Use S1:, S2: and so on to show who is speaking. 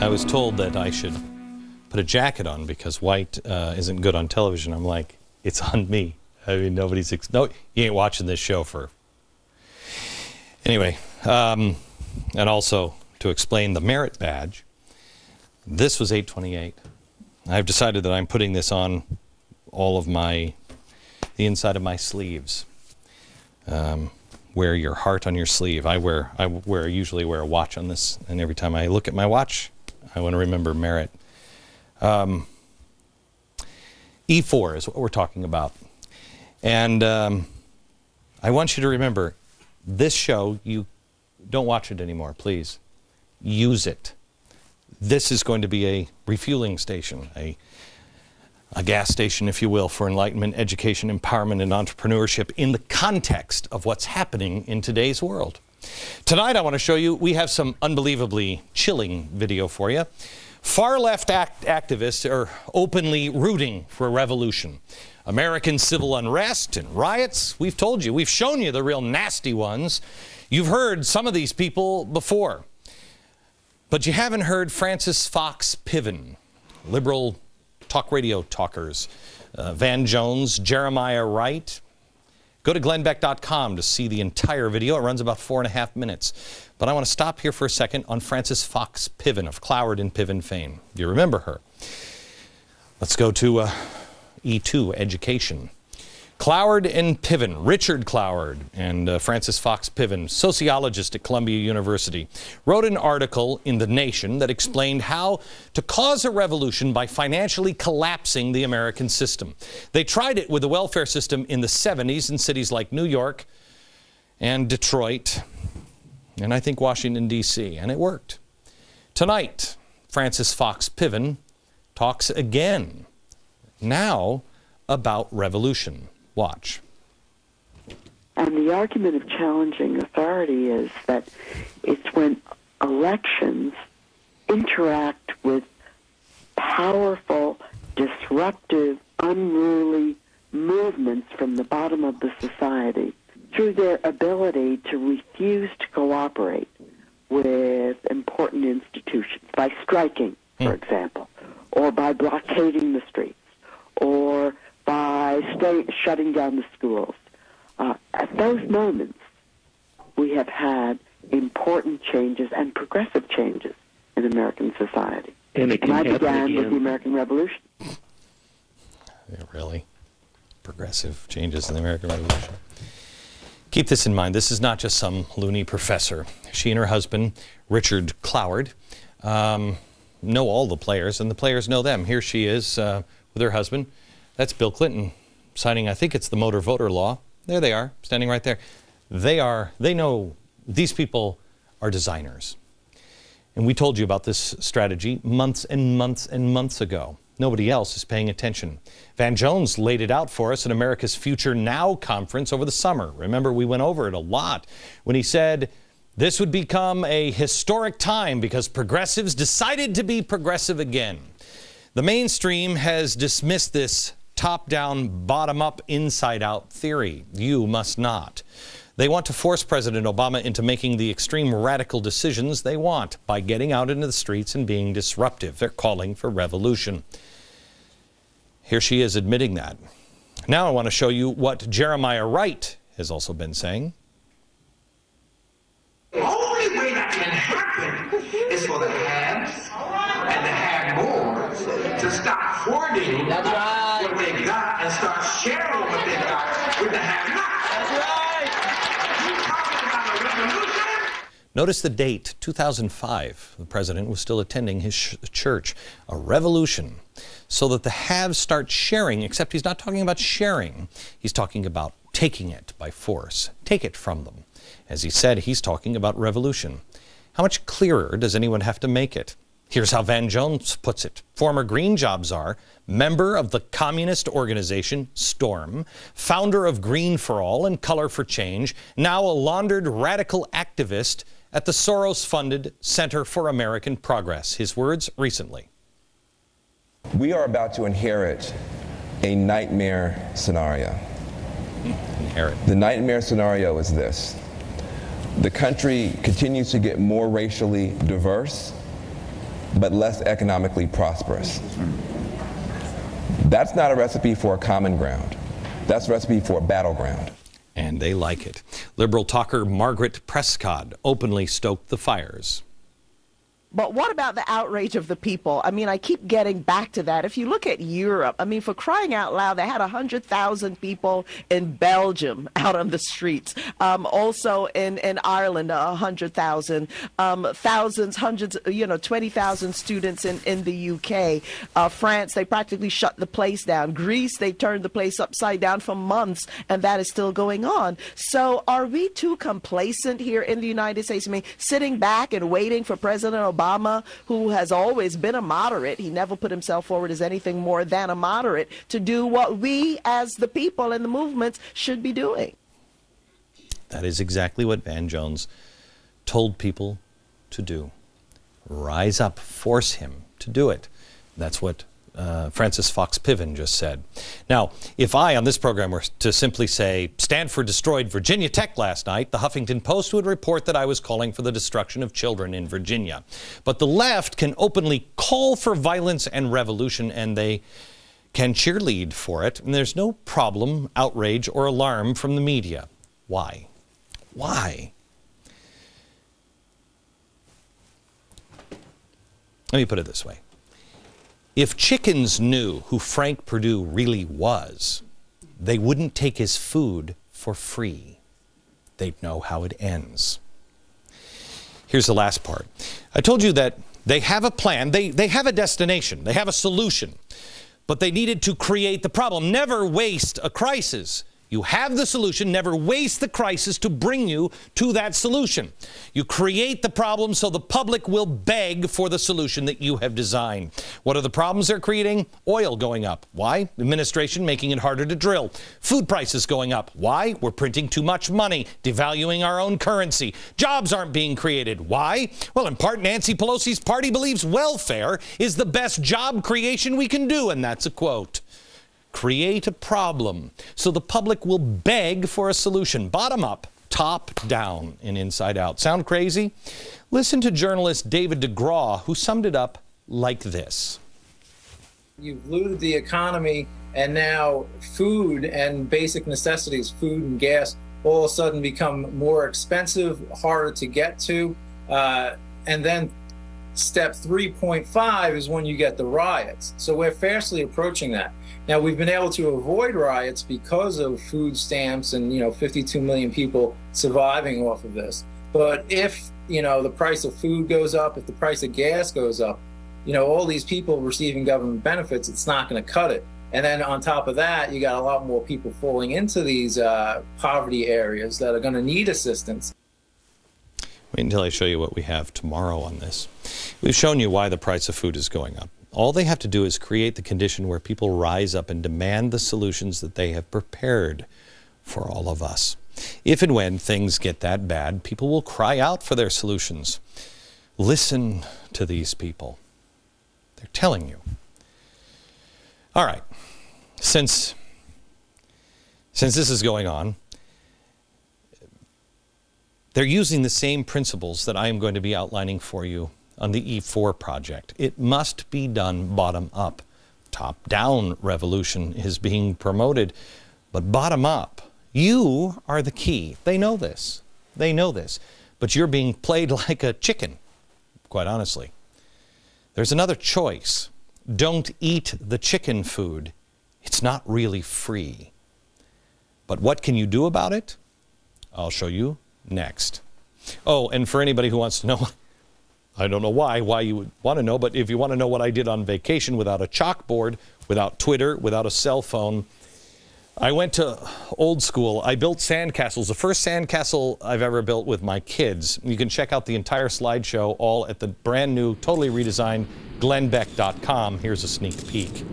S1: I was told that I should put a jacket on because white isn't good on television. I'm like, it's on me. I mean, no, you ain't watching this show for. Anyway, and also to explain the merit badge, this was 828. I've decided that I'm putting this on all of the inside of my sleeves. Wear your heart on your sleeve. I usually wear a watch on this, and every time I look at my watch, I want to remember merit. E4 is what we're talking about. And I want you to remember, this show, you don't watch it anymore, please. Use it. This is going to be a refueling station, a gas station, if you will, for enlightenment, education, empowerment, and entrepreneurship in the context of what's happening in today's world. Tonight, I want to show you, we have some unbelievably chilling video for you. Far-left activists are openly rooting for a revolution. American civil unrest and riots, we've told you, we've shown you the real nasty ones. You've heard some of these people before. But you haven't heard Francis Fox Piven, liberal talk radio talkers, Van Jones, Jeremiah Wright. Go to glennbeck.com to see the entire video. It runs about 4.5 minutes. But I want to stop here for a second on Francis Fox Piven of Cloward and Piven fame. Do you remember her? Let's go to E2, education. Cloward and Piven, Richard Cloward and Francis Fox Piven, sociologist at Columbia University, wrote an article in The Nation that explained how to cause a revolution by financially collapsing the American system. They tried it with the welfare system in the 70s in cities like New York and Detroit, and I think Washington, D.C., and it worked. Tonight, Francis Fox Piven talks again, now about revolution. Watch.
S2: And the argument of challenging authority is that it's when elections interact with powerful, disruptive, unruly movements from the bottom of the society through their ability to refuse to cooperate with important institutions by striking, for example, or by blockading the streets, or by shutting down the schools. At those moments, we have had important changes and progressive changes in American society. And I began with the American Revolution.
S1: Yeah, really? Progressive changes in the American Revolution. Keep this in mind. This is not just some loony professor. She and her husband, Richard Cloward, know all the players, and the players know them. Here she is with her husband. That's Bill Clinton signing, I think it's the motor voter law. There they are, standing right there. They know these people are designers. And we told you about this strategy months and months and months ago. Nobody else is paying attention. Van Jones laid it out for us at America's Future Now conference over the summer. Remember, we went over it a lot when he said this would become a historic time because progressives decided to be progressive again. The mainstream has dismissed this top-down, bottom-up, inside-out theory. You must not. They want to force President Obama into making the extreme radical decisions they want by getting out into the streets and being disruptive. They're calling for revolution. Here she is admitting that. Now I want to show you what Jeremiah Wright has also been saying.
S3: The only way that can happen is for the haves and the have-mores to stop hoarding what they got and start sharing what they got with the have-nots. That's right. You talking about a revolution?
S1: Notice the date, 2005. The president was still attending his church. A revolution, so that the haves start sharing, except he's not talking about sharing. He's talking about taking it by force. Take it from them. As he said, he's talking about revolution. How much clearer does anyone have to make it? Here's how Van Jones puts it. Former Green Job czar, member of the communist organization STORM, founder of Green for All and Color for Change, now a laundered radical activist at the Soros-funded Center for American Progress. His words recently.
S4: We are about to inherit a nightmare scenario. The nightmare scenario is this. The country continues to get more racially diverse. but less economically prosperous. That's not a recipe for a common ground. That's a recipe for a battleground.
S1: And they like it. Liberal talker Margaret Prescott openly stoked the fires.
S5: But what about the outrage of the people? I mean, I keep getting back to that. If you look at Europe, I mean, for crying out loud, they had 100,000 people in Belgium out on the streets. Also in Ireland, 100,000. Thousands, hundreds, 20,000 students in the UK. France, they practically shut the place down. Greece, they turned the place upside down for months, and that is still going on. So are we too complacent here in the United States? I mean, sitting back and waiting for President Obama, who has always been a moderate, he never put himself forward as anything more than a moderate, to do what we as the people and the movements should be doing.
S1: That is exactly what Van Jones told people to do. Rise up, force him to do it. That's what Francis Fox Piven just said. Now, if I on this program were to simply say Stanford destroyed Virginia Tech last night, the Huffington Post would report that I was calling for the destruction of children in Virginia. But the left can openly call for violence and revolution, and they can cheerlead for it, and there's no problem, outrage, or alarm from the media. Why? Why? Let me put it this way. If chickens knew who Frank Perdue really was, they wouldn't take his food for free. They'd know how it ends. Here's the last part. I told you that they have a plan, they have a destination, they have a solution, but they needed to create the problem. Never waste a crisis. You have the solution, never waste the crisis to bring you to that solution. You create the problem so the public will beg for the solution that you have designed. What are the problems they're creating? Oil going up. Why? Administration making it harder to drill. Food prices going up. Why? We're printing too much money, devaluing our own currency. Jobs aren't being created. Why? Well, in part, Nancy Pelosi's party believes welfare is the best job creation we can do, and that's a quote. Create a problem so the public will beg for a solution. Bottom up, top down, and inside out. Sound crazy? Listen to journalist David DeGraw, who summed it up like this.
S6: You've looted the economy, and now food and basic necessities, food and gas, all of a sudden become more expensive, harder to get to, and then step 3.5 is when you get the riots. So we're fastly approaching that. Now, we've been able to avoid riots because of food stamps and, 52 million people surviving off of this. But if, the price of food goes up, if the price of gas goes up, all these people receiving government benefits, it's not going to cut it. And then on top of that, you got a lot more people falling into these poverty areas that are going to need assistance.
S1: Wait until I show you what we have tomorrow on this. We've shown you why the price of food is going up. All they have to do is create the condition where people rise up and demand the solutions that they have prepared for all of us. If and when things get that bad, people will cry out for their solutions. Listen to these people. They're telling you. All right. Since this is going on, they're using the same principles that I am going to be outlining for you on the E4 project. It must be done bottom up. Top-down revolution is being promoted, but bottom up. You are the key. They know this. They know this. But you're being played like a chicken, quite honestly. There's another choice. Don't eat the chicken food. It's not really free. But what can you do about it? I'll show you next. Oh, and for anybody who wants to know, I don't know why you would want to know, but if you want to know what I did on vacation without a chalkboard, without Twitter, without a cell phone, I went to old school. I built sandcastles, the first sandcastle I've ever built with my kids. You can check out the entire slideshow all at the brand new, totally redesigned GlennBeck.com. Here's a sneak peek.